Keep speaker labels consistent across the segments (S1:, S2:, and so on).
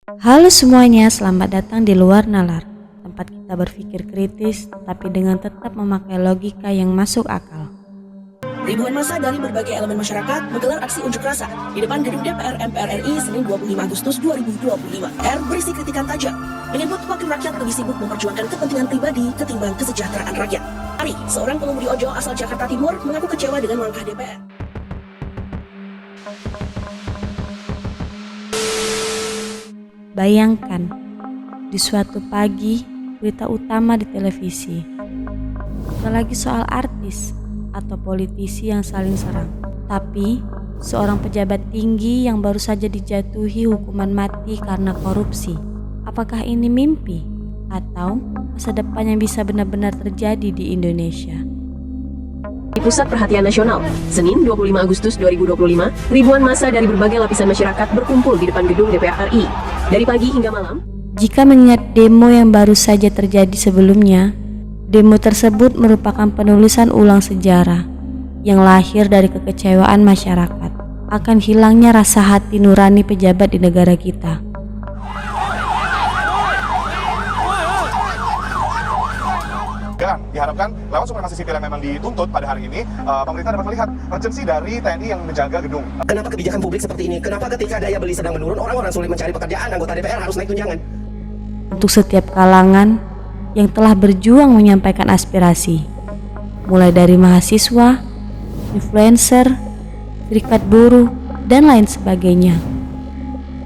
S1: Halo semuanya, selamat datang di Luar Nalar, tempat kita berpikir kritis tapi dengan tetap memakai logika yang masuk akal.
S2: Ribuan massa dari berbagai elemen masyarakat menggelar aksi unjuk rasa di depan gedung DPR MPR RI Senin 25 Agustus 2025. Berisi kritikan tajam, menyebut wakil rakyat lebih sibuk memperjuangkan kepentingan pribadi ketimbang kesejahteraan rakyat. Ari, seorang pengemudi ojol asal Jakarta Timur, mengaku kecewa dengan langkah DPR.
S1: Bayangkan, di suatu pagi, berita utama di televisi. Bukan lagi soal artis atau politisi yang saling serang, tapi seorang pejabat tinggi yang baru saja dijatuhi hukuman mati karena korupsi. Apakah ini mimpi atau masa depan yang bisa benar-benar terjadi di Indonesia?
S2: Di Pusat Perhatian Nasional, Senin 25 Agustus 2025, ribuan massa dari berbagai lapisan masyarakat berkumpul di depan gedung DPR RI. Dari pagi hingga malam,
S1: jika mengingat demo yang baru saja terjadi sebelumnya, demo tersebut merupakan penulisan ulang sejarah yang lahir dari kekecewaan masyarakat akan hilangnya rasa hati nurani pejabat di negara kita.
S3: Dan diharapkan lewat supremasi sipil yang memang dituntut pada hari ini, pemerintah dapat melihat urgensi dari TNI yang menjaga gedung.
S4: Kenapa kebijakan publik seperti ini? Kenapa ketika daya beli sedang menurun, orang-orang sulit mencari pekerjaan, anggota DPR harus naik tunjangan?
S1: Untuk setiap kalangan yang telah berjuang menyampaikan aspirasi, mulai dari mahasiswa, influencer, serikat buruh, dan lain sebagainya.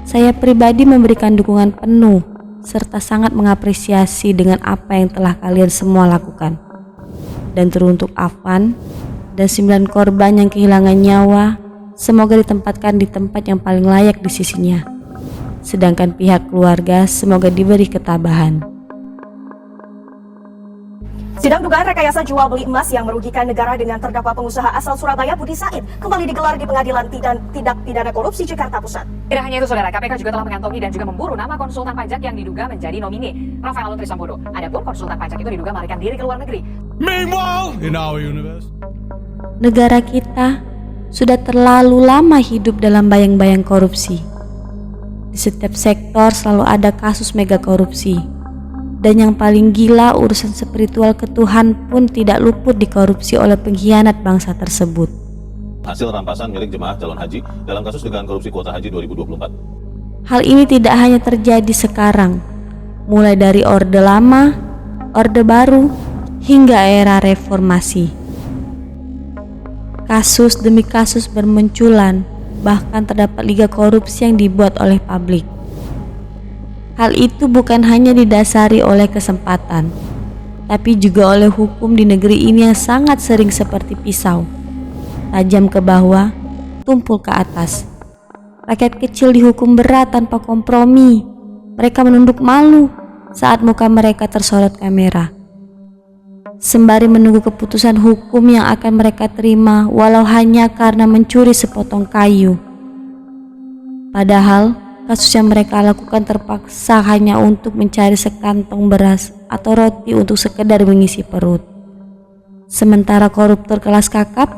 S1: Saya pribadi memberikan dukungan penuh serta sangat mengapresiasi dengan apa yang telah kalian semua lakukan. Dan teruntuk Afan dan 9 korban yang kehilangan nyawa, semoga ditempatkan di tempat yang paling layak di sisinya. Sedangkan pihak keluarga semoga diberi ketabahan.
S5: Sidang dugaan rekayasa jual beli emas yang merugikan negara dengan terdakwa pengusaha asal Surabaya Budi Said kembali digelar di Pengadilan Tindak Pidana Korupsi Jakarta Pusat.
S6: Tidak hanya itu, saudara, KPK juga telah mengantongi dan juga memburu nama konsultan pajak yang diduga menjadi nomine, Rafael Aluntri Sambodo. Adapun konsultan pajak itu diduga melarikan diri ke luar negeri.
S7: Meanwhile, in our universe,
S1: Negara kita sudah terlalu lama hidup dalam bayang-bayang korupsi. Di setiap sektor selalu ada kasus mega korupsi. Dan yang paling gila, urusan spiritual ke Tuhan pun tidak luput dikorupsi oleh pengkhianat bangsa tersebut.
S8: Hasil rampasan milik jemaah calon haji dalam kasus dugaan korupsi kuota haji 2024.
S1: Hal ini tidak hanya terjadi sekarang, mulai dari Orde Lama, Orde Baru, hingga era reformasi. Kasus demi kasus bermunculan, bahkan terdapat liga korupsi yang dibuat oleh publik. Hal itu bukan hanya didasari oleh kesempatan, tapi juga oleh hukum di negeri ini yang sangat sering seperti pisau, tajam ke bawah, tumpul ke atas. Rakyat kecil dihukum berat tanpa kompromi. Mereka menunduk malu saat muka mereka tersorot kamera, sembari menunggu keputusan hukum yang akan mereka terima, walau hanya karena mencuri sepotong kayu. Padahal kasus yang mereka lakukan terpaksa hanya untuk mencari sekantong beras atau roti untuk sekedar mengisi perut. Sementara koruptor kelas kakap,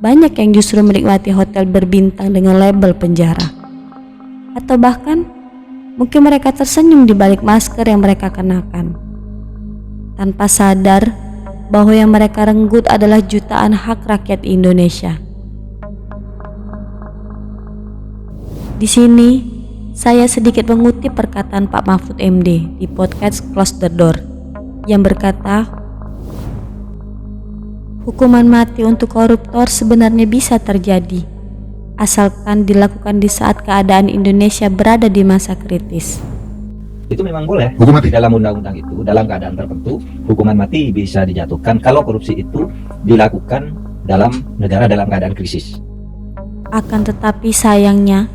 S1: banyak yang justru menikmati hotel berbintang dengan label penjara. Atau bahkan, mungkin mereka tersenyum di balik masker yang mereka kenakan, tanpa sadar bahwa yang mereka renggut adalah jutaan hak rakyat Indonesia. Di sini, saya sedikit mengutip perkataan Pak Mahfud MD di podcast Close the Door yang berkata, hukuman mati untuk koruptor sebenarnya bisa terjadi, asalkan dilakukan di saat keadaan Indonesia berada di masa kritis.
S9: Itu memang boleh.
S7: Hukum mati.
S9: Dalam undang-undang itu, dalam keadaan tertentu, hukuman mati bisa dijatuhkan kalau korupsi itu dilakukan dalam negara dalam keadaan krisis.
S1: Akan tetapi sayangnya,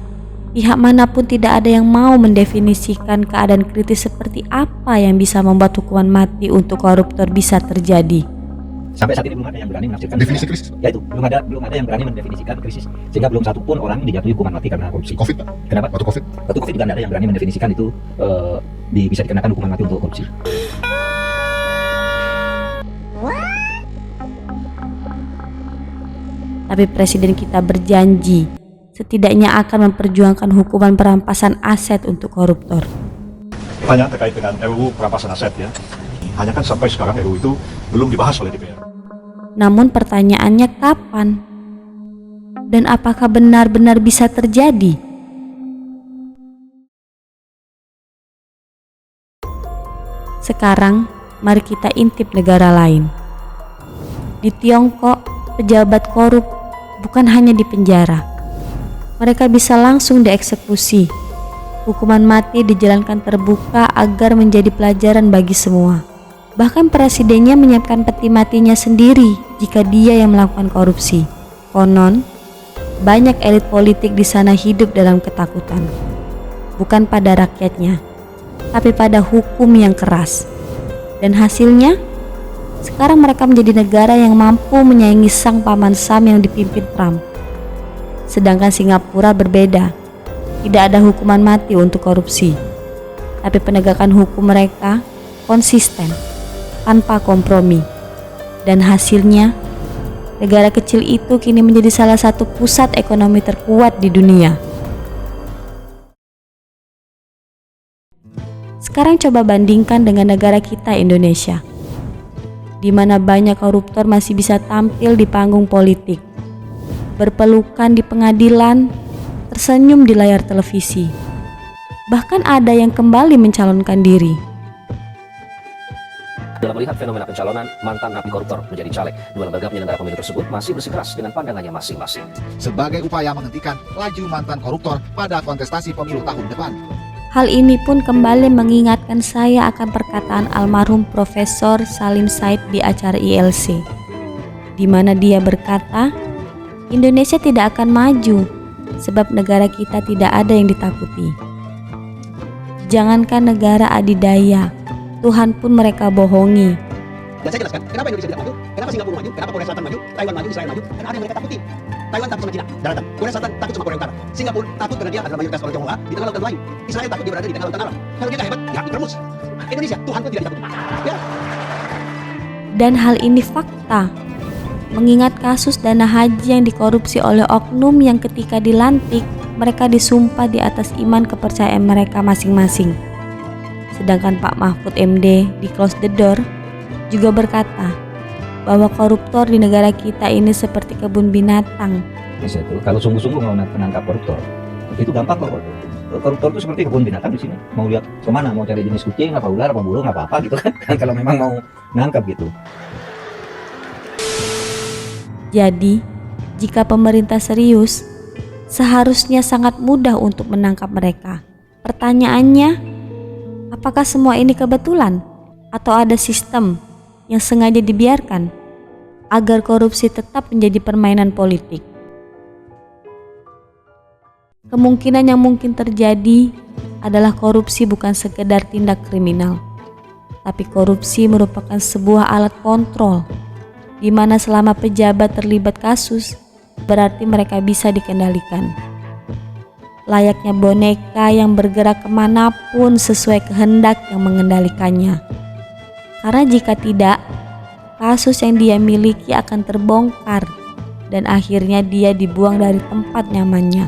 S1: pihak manapun tidak ada yang mau mendefinisikan keadaan kritis seperti apa yang bisa membuat hukuman mati untuk koruptor bisa terjadi.
S9: Sampai saat ini belum ada yang berani menafsirkan
S7: Definisi krisis?
S9: Ya itu, belum ada yang berani mendefinisikan krisis. Sehingga belum satu pun orang dijatuhi hukuman mati karena korupsi.
S7: COVID, Pak.
S9: Kenapa?
S7: Waktu COVID.
S9: Waktu COVID juga tidak ada yang berani mendefinisikan itu bisa dikenakan hukuman mati untuk korupsi.
S1: Tapi presiden kita berjanji setidaknya akan memperjuangkan hukuman perampasan aset untuk koruptor.
S10: Hanya terkait dengan RUU perampasan aset ya. Hanya kan sampai sekarang RUU itu belum dibahas oleh DPR.
S1: Namun pertanyaannya kapan? Dan apakah benar-benar bisa terjadi? Sekarang, mari kita intip negara lain. Di Tiongkok, pejabat korup bukan hanya dipenjara. Mereka bisa langsung dieksekusi. Hukuman mati dijalankan terbuka agar menjadi pelajaran bagi semua. Bahkan presidennya menyiapkan peti matinya sendiri jika dia yang melakukan korupsi. Konon, banyak elit politik di sana hidup dalam ketakutan. Bukan pada rakyatnya, tapi pada hukum yang keras. Dan hasilnya, sekarang mereka menjadi negara yang mampu menyaingi sang paman Sam yang dipimpin Trump. Sedangkan Singapura berbeda. Tidak ada hukuman mati untuk korupsi. Tapi penegakan hukum mereka konsisten, tanpa kompromi. Dan hasilnya, negara kecil itu kini menjadi salah satu pusat ekonomi terkuat di dunia. Sekarang coba bandingkan dengan negara kita Indonesia, di mana banyak koruptor masih bisa tampil di panggung politik, berpelukan di pengadilan, tersenyum di layar televisi. Bahkan ada yang kembali mencalonkan diri.
S11: Dalam melihat fenomena pencalonan mantan napi koruptor menjadi caleg, dua lembaga penyelenggara pemilu tersebut masih bersikeras dengan pandangannya masing-masing.
S12: Sebagai upaya menghentikan laju mantan koruptor pada kontestasi pemilu tahun depan.
S1: Hal ini pun kembali mengingatkan saya akan perkataan almarhum Profesor Salim Said di acara ILC, di mana dia berkata, Indonesia tidak akan maju sebab negara kita tidak ada yang ditakuti. Jangankan negara adidaya, Tuhan pun mereka bohongi.
S4: Dan saya jelaskan, kenapa Indonesia tidak maju, kenapa Singapura maju, kenapa Korea Selatan maju, Taiwan maju, Israel maju, karena ada yang mereka takuti. Taiwan takut sama China, daratan. Korea Selatan takut sama Korea Utara. Singapura takut karena dia adalah mayoritas orang Tionghoa di tengah lautan lain. Israel takut dia berada di tengah lautan Arab. Kalau dia hebat, ya ditermus. Indonesia, Tuhan pun tidak ditakuti. Ya.
S1: Dan hal ini fakta. Mengingat kasus dana haji yang dikorupsi oleh oknum yang ketika dilantik, mereka disumpah di atas iman kepercayaan mereka masing-masing. Sedangkan Pak Mahfud MD di Close the Door juga berkata bahwa koruptor di negara kita ini seperti kebun binatang.
S9: Itu kalau sungguh-sungguh mau menangkap koruptor, itu gampang kok. Koruptor itu seperti kebun binatang di sini. Mau lihat kemana, mau cari jenis kucing, apa ular, apa burung, apa gitu kan? Kalau memang mau nangkap gitu.
S1: Jadi, jika pemerintah serius, seharusnya sangat mudah untuk menangkap mereka. Pertanyaannya, apakah semua ini kebetulan? Atau ada sistem yang sengaja dibiarkan agar korupsi tetap menjadi permainan politik? Kemungkinan yang mungkin terjadi adalah korupsi bukan sekedar tindak kriminal, tapi korupsi merupakan sebuah alat kontrol di mana selama pejabat terlibat kasus, berarti mereka bisa dikendalikan. Layaknya boneka yang bergerak kemanapun sesuai kehendak yang mengendalikannya. Karena jika tidak, kasus yang dia miliki akan terbongkar dan akhirnya dia dibuang dari tempat nyamannya.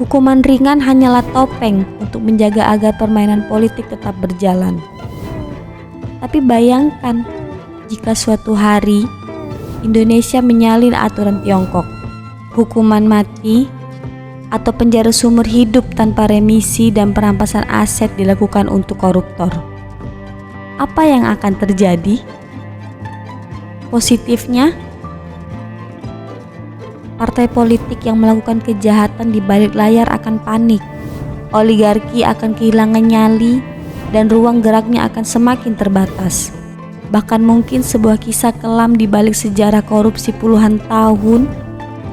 S1: Hukuman ringan hanyalah topeng untuk menjaga agar permainan politik tetap berjalan. Tapi bayangkan, jika suatu hari Indonesia menyalin aturan Tiongkok, hukuman mati atau penjara seumur hidup tanpa remisi dan perampasan aset dilakukan untuk koruptor, apa yang akan terjadi? Positifnya, partai politik yang melakukan kejahatan di balik layar akan panik, oligarki akan kehilangan nyali, dan ruang geraknya akan semakin terbatas. Bahkan mungkin sebuah kisah kelam di balik sejarah korupsi puluhan tahun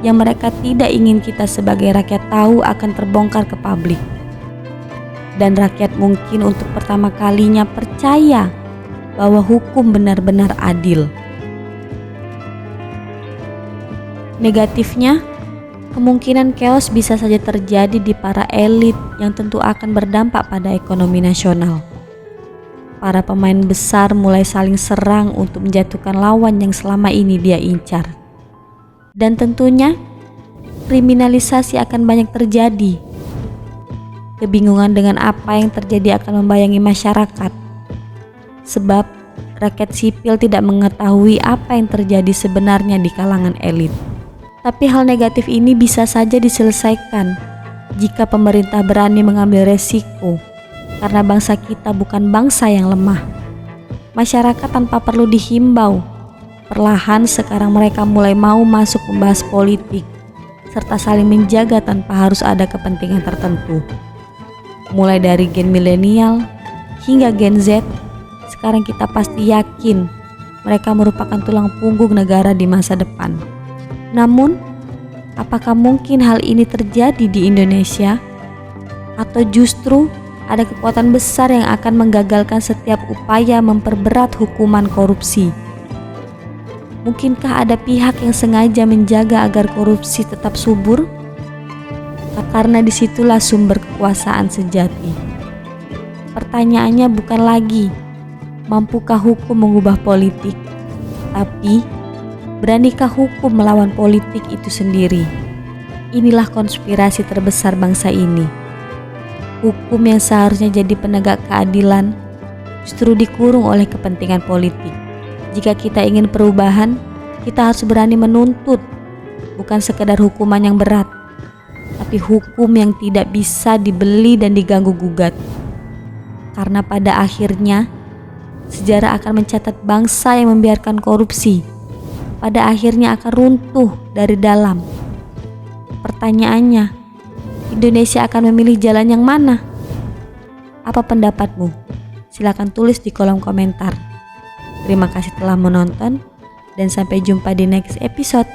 S1: yang mereka tidak ingin kita sebagai rakyat tahu akan terbongkar ke publik. Dan rakyat mungkin untuk pertama kalinya percaya bahwa hukum benar-benar adil. Negatifnya, kemungkinan chaos bisa saja terjadi di para elit yang tentu akan berdampak pada ekonomi nasional. Para pemain besar mulai saling serang untuk menjatuhkan lawan yang selama ini dia incar. Dan tentunya, kriminalisasi akan banyak terjadi. Kebingungan dengan apa yang terjadi akan membayangi masyarakat. Sebab rakyat sipil tidak mengetahui apa yang terjadi sebenarnya di kalangan elit. Tapi hal negatif ini bisa saja diselesaikan jika pemerintah berani mengambil resiko, karena bangsa kita bukan bangsa yang lemah. Masyarakat tanpa perlu dihimbau, perlahan sekarang mereka mulai mau masuk membahas politik, serta saling menjaga tanpa harus ada kepentingan tertentu. Mulai dari gen milenial hingga gen Z, sekarang kita pasti yakin mereka merupakan tulang punggung negara di masa depan. Namun, apakah mungkin hal ini terjadi di Indonesia? Atau justru ada kekuatan besar yang akan menggagalkan setiap upaya memperberat hukuman korupsi? Mungkinkah ada pihak yang sengaja menjaga agar korupsi tetap subur? Karena disitulah sumber kekuasaan sejati. Pertanyaannya bukan lagi mampukah hukum mengubah politik, tapi beranikah hukum melawan politik itu sendiri? Inilah konspirasi terbesar bangsa ini. Hukum yang seharusnya jadi penegak keadilan justru dikurung oleh kepentingan politik. Jika kita ingin perubahan, kita harus berani menuntut, bukan sekedar hukuman yang berat, tapi hukum yang tidak bisa dibeli dan diganggu gugat. Karena pada akhirnya sejarah akan mencatat bangsa yang membiarkan korupsi pada akhirnya akan runtuh dari dalam. Pertanyaannya, Indonesia akan memilih jalan yang mana? Apa pendapatmu? Silakan tulis di kolom komentar. Terima kasih telah menonton dan sampai jumpa di next episode.